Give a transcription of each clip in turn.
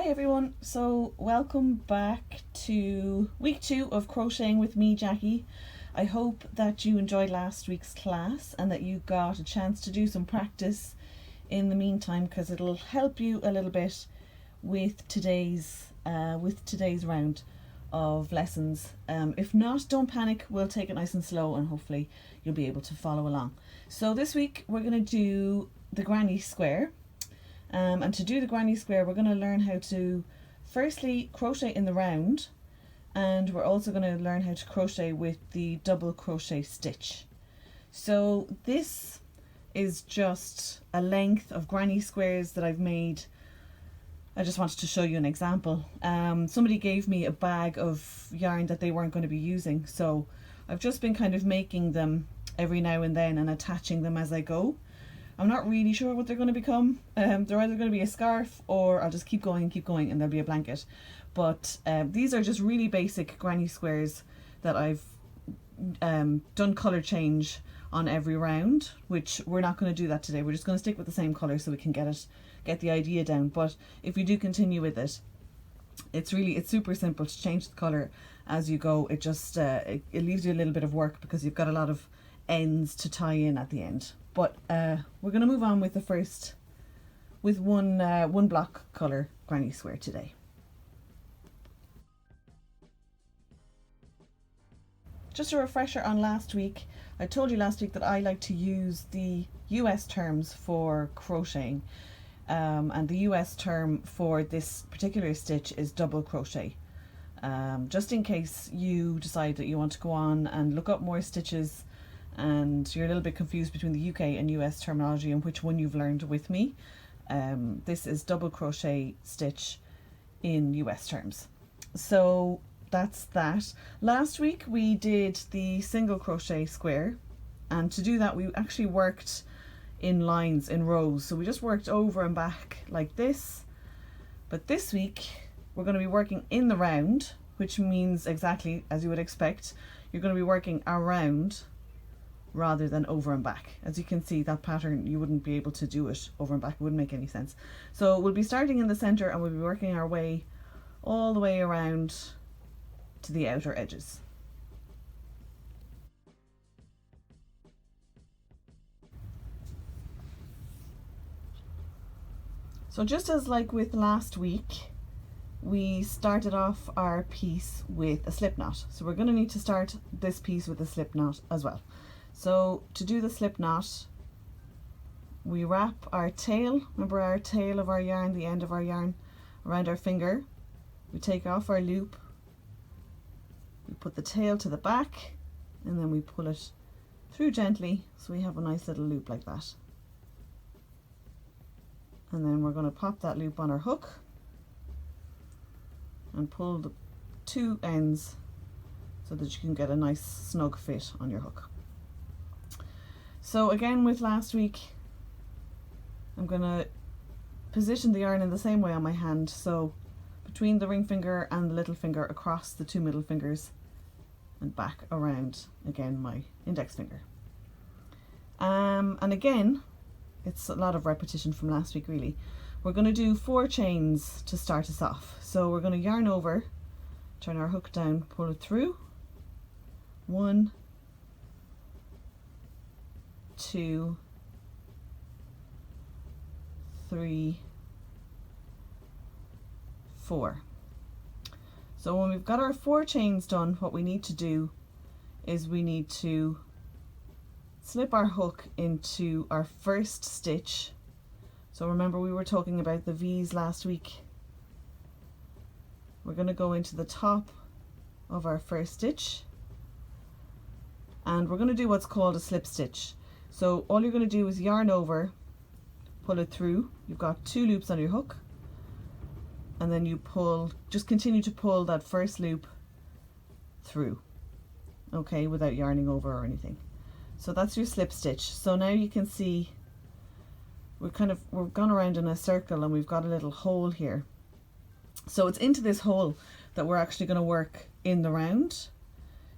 Hi everyone, so welcome back to week 2 of crocheting with me, Jackie. I hope that you enjoyed last week's class and that you got a chance to do some practice in the meantime, because it'll help you a little bit with today's round of lessons. If not, don't panic, we'll take it nice and slow and hopefully you'll be able to follow along. So this week we're going to do the granny square. And to do the granny square, we're going to learn how to firstly crochet in the round, and we're also going to learn how to crochet with the double crochet stitch. So this is just a length of granny squares that I've made. I just wanted to show you an example. Somebody gave me a bag of yarn that they weren't going to be using, so I've just been kind of making them every now and then and attaching them as I go. I'm not really sure what they're going to become. They're either going to be a scarf, or I'll just keep going and there'll be a blanket. But these are just really basic granny squares that I've done colour change on every round, which we're not going to do that today. We're just going to stick with the same colour so we can get the idea down. But if you do continue with it, it's super simple to change the colour as you go. It just it leaves you a little bit of work because you've got a lot of ends to tie in at the end. But we're going to move on with one block colour granny square today. Just a refresher on last week. I told you last week that I like to use the US terms for crocheting, and the US term for this particular stitch is double crochet. Just in case you decide that you want to go on and look up more stitches and you're a little bit confused between the UK and US terminology and which one you've learned with me, this is double crochet stitch in US terms. So that's that. Last week we did the single crochet square, and to do that we actually worked in lines, in rows, so we just worked over and back like this. But this week we're going to be working in the round, which means exactly as you would expect, you're going to be working around rather than over and back. As you can see, that pattern, you wouldn't be able to do it over and back. It wouldn't make any sense. So we'll be starting in the center and we'll be working our way all the way around to the outer edges. So just as like with last week, we started off our piece with a slip knot. So we're going to need to start this piece with a slip knot as well. So to do the slip knot, we wrap our tail, remember our tail of our yarn, the end of our yarn, around our finger. We take off our loop, we put the tail to the back, and then we pull it through gently so we have a nice little loop like that. And then we're going to pop that loop on our hook and pull the two ends so that you can get a nice snug fit on your hook. So again, with last week, I'm going to position the yarn in the same way on my hand, so between the ring finger and the little finger, across the two middle fingers and back around, again, my index finger. And again, it's a lot of repetition from last week really. We're going to do 4 chains to start us off. So we're going to yarn over, turn our hook down, pull it through, 1, 2, 3, 4. So when we've got our 4 chains done, what we need to do is we need to slip our hook into our first stitch. So remember, we were talking about the V's last week. We're going to go into the top of our first stitch and we're going to do what's called a slip stitch. So all you're going to do is yarn over, pull it through. You've got 2 loops on your hook, and then you pull, just continue to pull that first loop through, okay, without yarning over or anything. So that's your slip stitch. So now you can see we've gone around in a circle and we've got a little hole here. So it's into this hole that we're actually going to work in the round.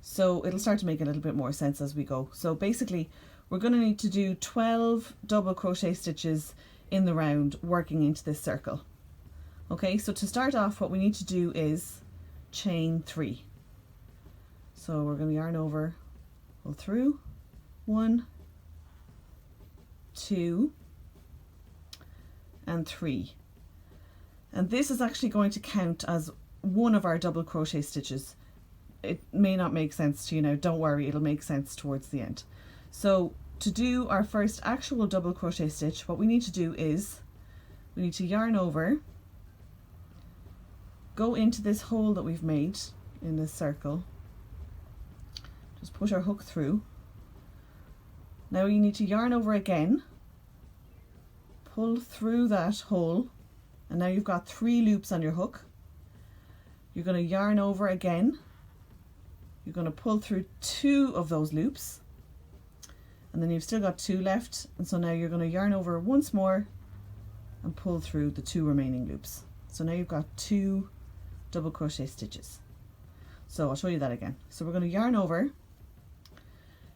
So it'll start to make a little bit more sense as we go. So basically we're going to need to do 12 double crochet stitches in the round working into this circle. Okay, so to start off, what we need to do is chain 3. So we're going to yarn over, pull through, 1, 2, and 3. And this is actually going to count as one of our double crochet stitches. It may not make sense to you now, don't worry, it'll make sense towards the end. So to do our first actual double crochet stitch, what we need to do is we need to yarn over, go into this hole that we've made in this circle, just push our hook through. Now you need to yarn over again, pull through that hole, and now you've got 3 loops on your hook. You're going to yarn over again, you're going to pull through 2 of those loops, and then you've still got 2 left, and so now you're going to yarn over once more and pull through the 2 remaining loops. So now you've got 2 double crochet stitches. So I'll show you that again. So we're going to yarn over,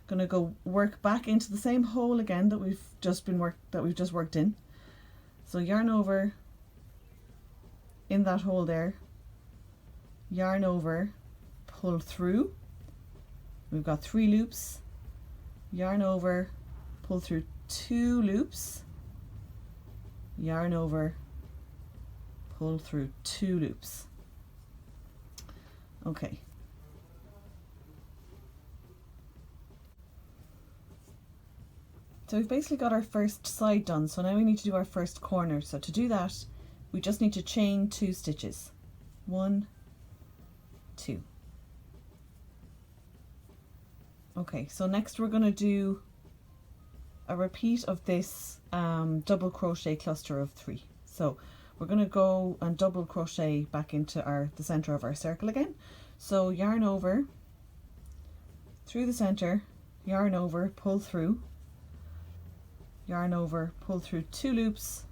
going to go work back into the same hole again that we've just worked in. So yarn over in that hole there, yarn over, pull through. We've got 3 loops, yarn over, pull through 2 loops, yarn over, pull through 2 loops. Okay. So we've basically got our first side done, so now we need to do our first corner. So to do that, we just need to chain 2 stitches. 1, 2. Okay, so next we're going to do a repeat of this double crochet cluster of 3. So we're going to go and double crochet back into the center of our circle again. So yarn over through the center, yarn over, pull through, yarn over, pull through 2 loops,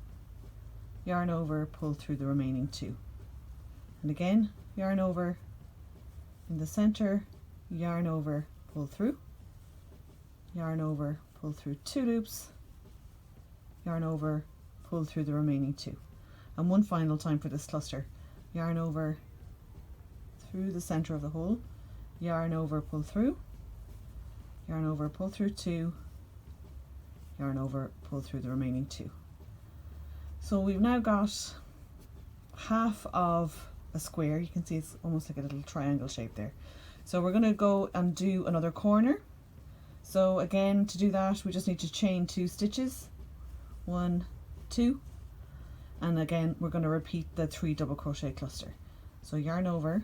yarn over, pull through the remaining 2. And again, yarn over in the center, yarn over, pull through, yarn over, pull through 2 loops, yarn over, pull through the remaining 2. And one final time for this cluster, yarn over through the center of the hole, yarn over, pull through, yarn over, pull through 2, yarn over, pull through the remaining 2. So we've now got half of a square. You can see it's almost like a little triangle shape there. So we're going to go and do another corner. So again, to do that, we just need to chain 2 stitches, 1, 2, and again we're going to repeat the 3 double crochet cluster. So yarn over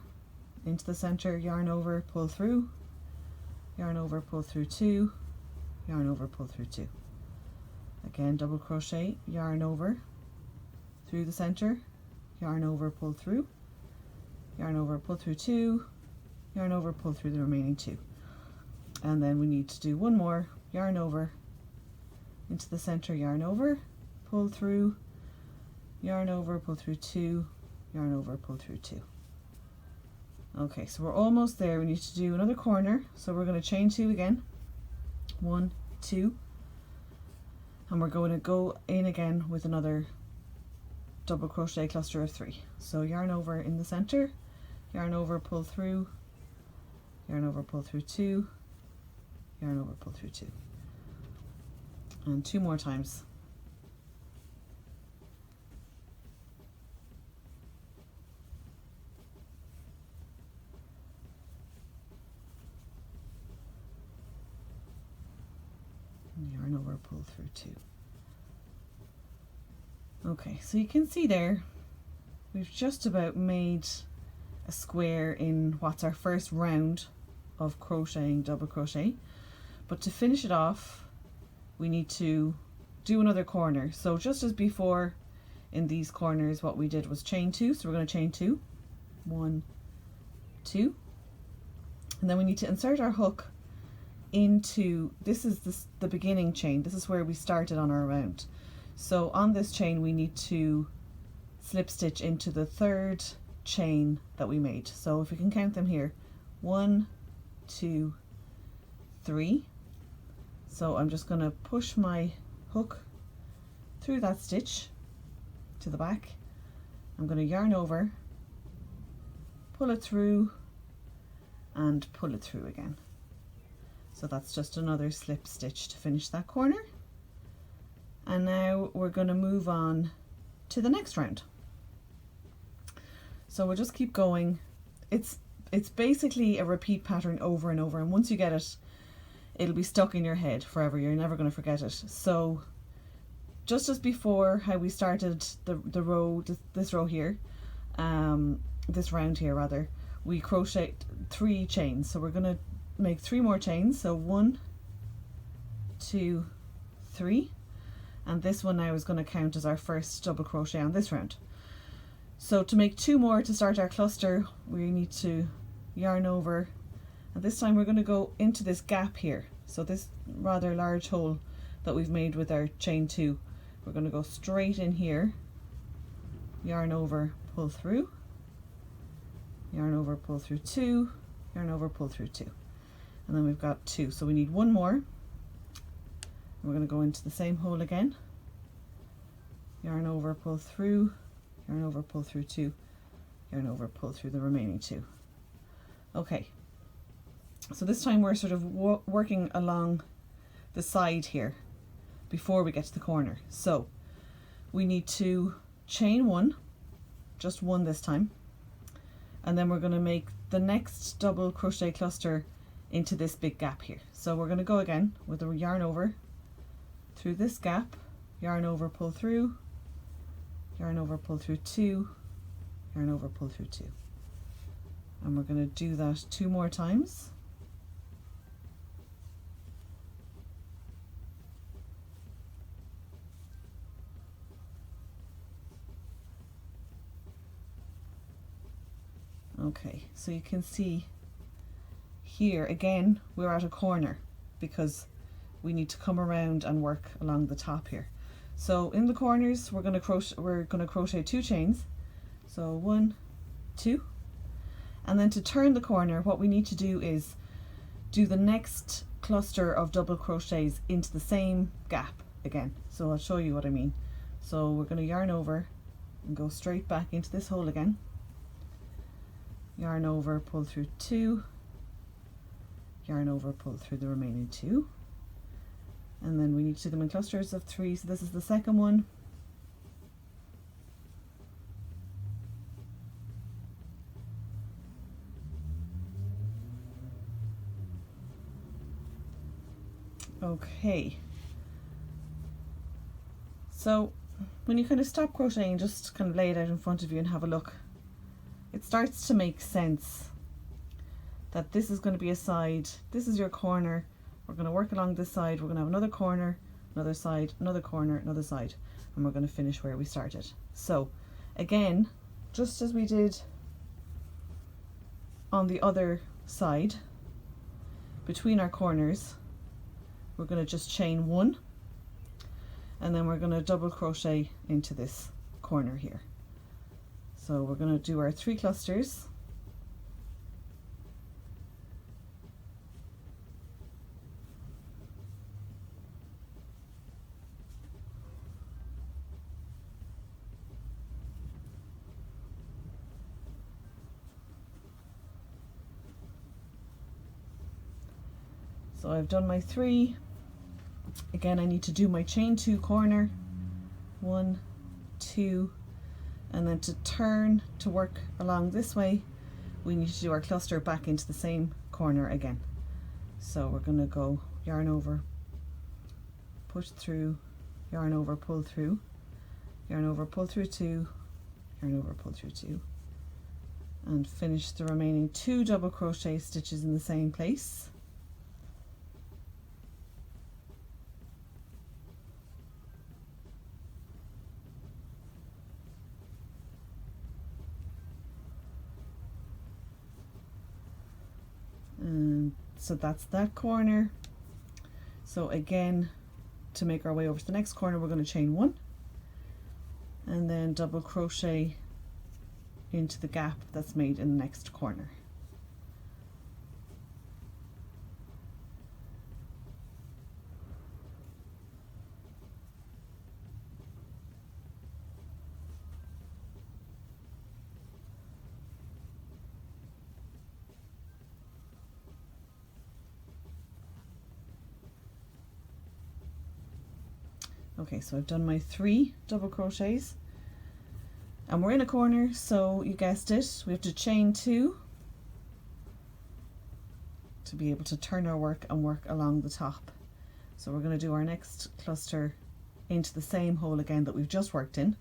into the center, yarn over, pull through, yarn over, pull through 2, yarn over, pull through 2. Again, double crochet, yarn over through the center, yarn over, pull through, yarn over, pull through 2, yarn over, pull through the remaining 2. And then we need to do one more, yarn over into the center, yarn over, pull through, yarn over, pull through 2, yarn over, pull through 2. Okay, so we're almost there. We need to do another corner, so we're going to chain 2 again, 1, 2, and we're going to go in again with another double crochet cluster of 3. So yarn over in the center, yarn over, pull through, yarn over, pull through 2, yarn over, pull through 2, and 2 more times. Yarn over, pull through 2. Okay, so you can see there we've just about made a square in what's our first round of crocheting double crochet, but to finish it off we need to do another corner. So just as before in these corners, what we did was chain 2, so we're going to chain 2, 1, 2, and then we need to insert our hook into, this is the beginning chain, this is where we started on our round. So on this chain we need to slip stitch into the 3rd chain that we made. So if we can count them here, 1, 2, 3. So I'm just going to push my hook through that stitch to the back, I'm going to yarn over, pull it through and pull it through again. So that's just another slip stitch to finish that corner. And now we're going to move on to the next round. So we'll just keep going. It's basically a repeat pattern over and over, and once you get it, it'll be stuck in your head forever. You're never going to forget it. So just as before, how we started the row, this row here, this round here rather, we crochet 3 chains. So we're going to make 3 more chains. So 1, 2, 3, and this one now is going to count as our first double crochet on this round. So to make 2 more to start our cluster, we need to yarn over, and this time we're going to go into this gap here. So this rather large hole that we've made with our chain 2, we're going to go straight in here, yarn over, pull through, yarn over, pull through 2, yarn over, pull through 2, and then we've got 2. So we need 1 more. We're going to go into the same hole again, yarn over, pull through, yarn over, pull through 2, yarn over, pull through the remaining 2. Okay, so this time we're sort of working along the side here before we get to the corner. So we need to chain 1, just 1 this time, and then we're going to make the next double crochet cluster into this big gap here. So we're going to go again with the yarn over through this gap, yarn over, pull through, yarn over, pull through 2, yarn over, pull through 2, and we're going to do that 2 more times. Okay, so you can see here again we're at a corner because we need to come around and work along the top here. So in the corners we're going to crochet 2 chains. So 1, 2, and then to turn the corner what we need to do is do the next cluster of double crochets into the same gap again. So I'll show you what I mean. So we're going to yarn over and go straight back into this hole again, yarn over, pull through 2, yarn over, pull through the remaining 2, and then we need to do them in clusters of 3. So this is the second one, okay. So when you kind of stop crocheting, just kind of lay it out in front of you and have a look, it starts to make sense that this is going to be a side, this is your corner, we're going to work along this side, we're going to have another corner, another side, another corner, another side, and we're going to finish where we started. So again, just as we did on the other side, between our corners, we're going to just chain 1, and then we're going to double crochet into this corner here. So we're going to do our 3 clusters. So I've done my 3. Again, I need to do my chain 2 corner, 1, 2, and then to turn to work along this way, we need to do our cluster back into the same corner again. So we're going to go yarn over, push through, yarn over, pull through, yarn over, pull through 2, yarn over, pull through 2, and finish the remaining 2 double crochet stitches in the same place. And so that's that corner. So again, to make our way over to the next corner, we're going to chain 1 and then double crochet into the gap that's made in the next corner. Okay, so I've done my 3 double crochets and we're in a corner, so you guessed it, we have to chain 2 to be able to turn our work and work along the top. So we're going to do our next cluster into the same hole again that we've just worked in.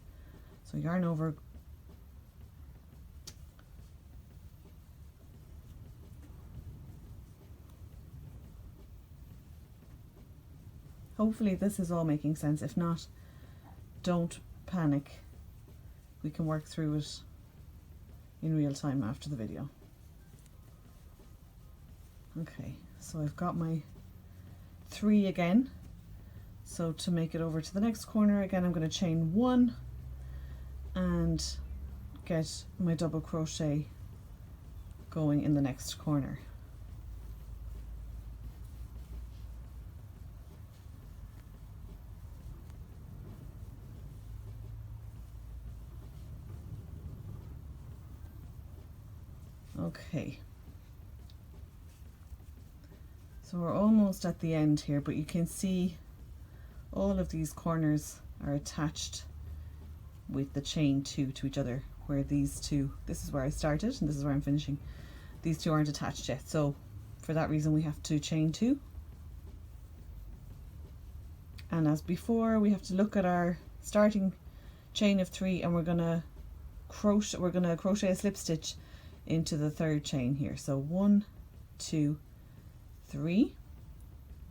So yarn over, hopefully this is all making sense. If not, don't panic, we can work through it in real time after the video. Okay, so I've got my 3 again. So to make it over to the next corner again, I'm going to chain 1 and get my double crochet going in the next corner. Okay, so we're almost at the end here, but you can see all of these corners are attached with the chain 2 to each other, where these two, this is where I started and this is where I'm finishing, these two aren't attached yet, so for that reason we have to chain 2. And as before, we have to look at our starting chain of 3 and we're gonna crochet a slip stitch into the 3rd chain here. So 1, 2, 3.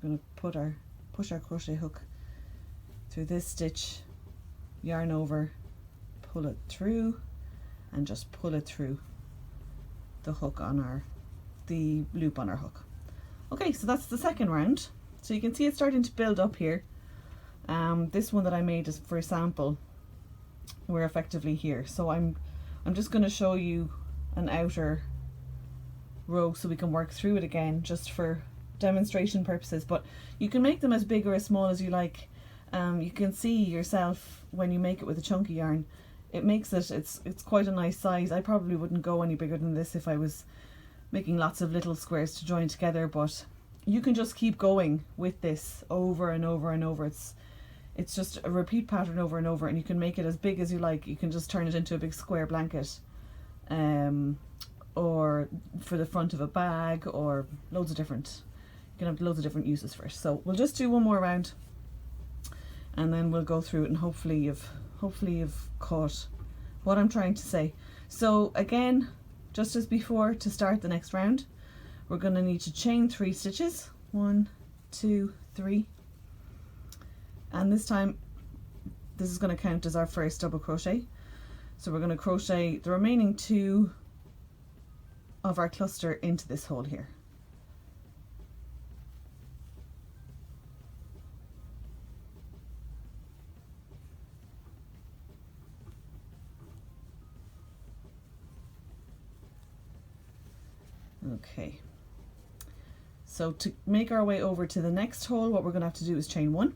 We're going to push our crochet hook through this stitch, yarn over, pull it through, and just pull it through the hook on the loop on our hook. Okay, so that's the second round. So you can see it's starting to build up here. This one that I made is for sample. We're effectively here. So I'm just going to show you an outer row so we can work through it again just for demonstration purposes, but you can make them as big or as small as you like. You can see yourself when you make it with a chunky yarn, it makes it, it's quite a nice size. I probably wouldn't go any bigger than this if I was making lots of little squares to join together, but you can just keep going with this over and over and over. It's just a repeat pattern over and over, and you can make it as big as you like. You can just turn it into a big square blanket, or for the front of a bag, or loads of different, you can have loads of different uses for it. So we'll just do one more round and then we'll go through it, and hopefully you've caught what I'm trying to say. So again, just as before, to start the next round, we're going to need to chain 3 stitches. 1, 2, 3. And this time, this is going to count as our first double crochet. So we're going to crochet the remaining 2 of our cluster into this hole here. Okay, so to make our way over to the next hole, what we're going to have to do is chain 1,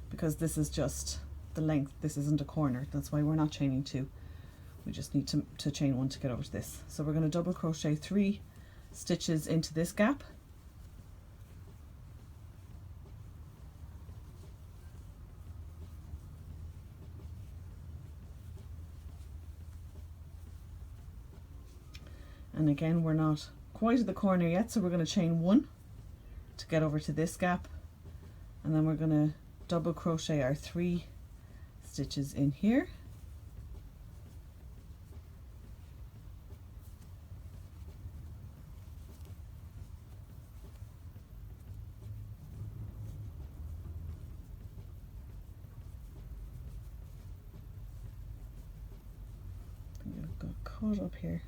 because this is just the length, this isn't a corner, that's why we're not chaining 2. We just need to chain 1 to get over to this. So we're going to double crochet 3 stitches into this gap. And again, we're not quite at the corner yet, so we're going to chain 1 to get over to this gap, and then we're going to double crochet our 3 stitches in here. I've got caught up here.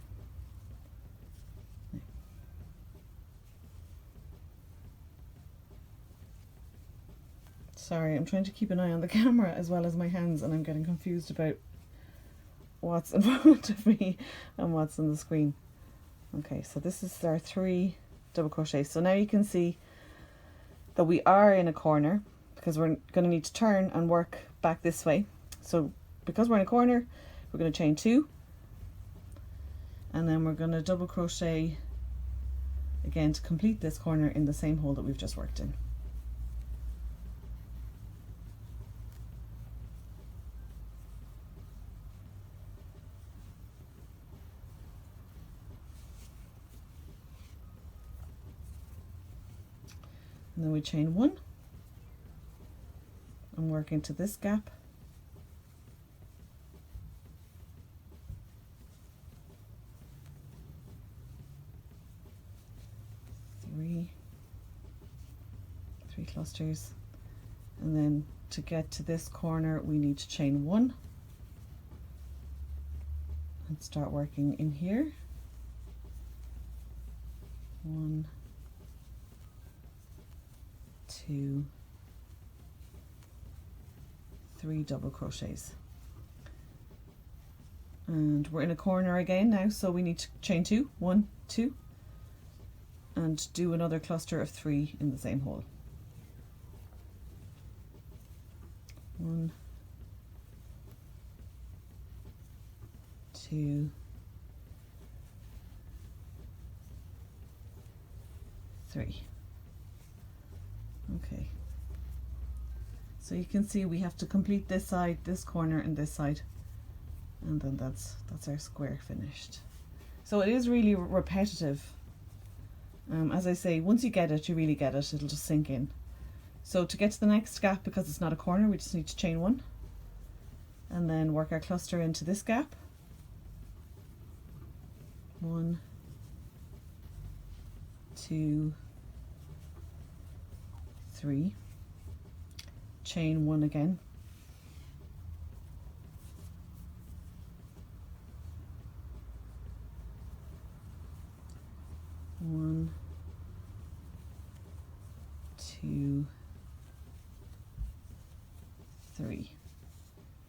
Sorry, I'm trying to keep an eye on the camera as well as my hands, and I'm getting confused about what's in front of me and what's on the screen. Okay, so this is our 3 double crochets. So now you can see that we are in a corner, because we're going to need to turn and work back this way. So because we're in a corner, we're going to chain 2, and then we're going to double crochet again to complete this corner in the same hole that we've just worked in. and then we chain 1 and work into this gap, three clusters, and then to get to this corner we need to chain 1 and start working in here. 1, 2, 3 double crochets, and we're in a corner again now, so we need to chain 2, 1, 2, and do another cluster of 3 in the same hole. 1, 2, 3. Okay, so you can see we have to complete this side, this corner, and this side, and then that's our square finished. So it is really repetitive. As I say, once you get it, you really get it, it'll just sink in. So to get to the next gap, because it's not a corner, we just need to chain 1 and then work our cluster into this gap. 1, 2, 3, chain 1 again, 1, 2, 3,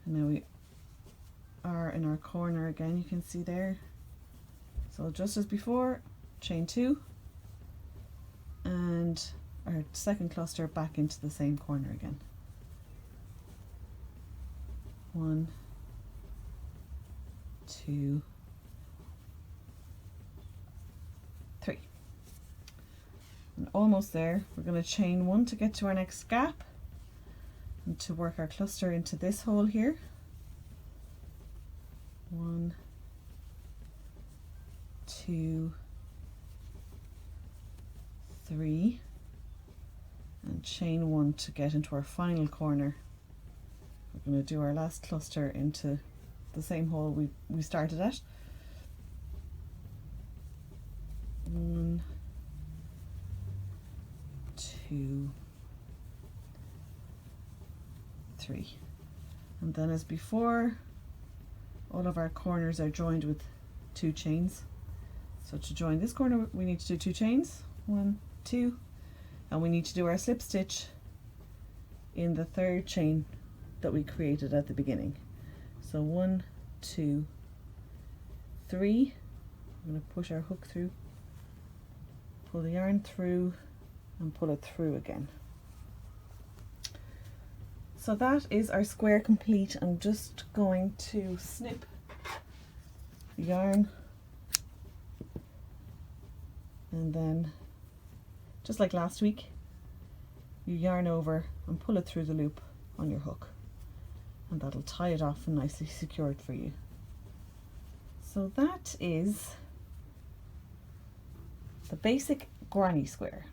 and now we are in our corner again, you can see there. So just as before, chain 2 and our second cluster back into the same corner again. 1, 2, 3. And almost there. We're going to chain 1 to get to our next gap and to work our cluster into this hole here. 1, 2, 3, and chain 1 to get into our final corner. We're going to do our last cluster into the same hole we started at. 1, 2, 3, and then as before, all of our corners are joined with 2 chains. So to join this corner we need to do 2 chains, 1, 2, and we need to do our slip stitch in the 3rd chain that we created at the beginning. So 1, 2, 3, I'm going to push our hook through, pull the yarn through and pull it through again. So that is our square complete. I'm just going to snip the yarn and then, just like last week, you yarn over and pull it through the loop on your hook, and that'll tie it off and nicely secure it for you. So that is the basic granny square.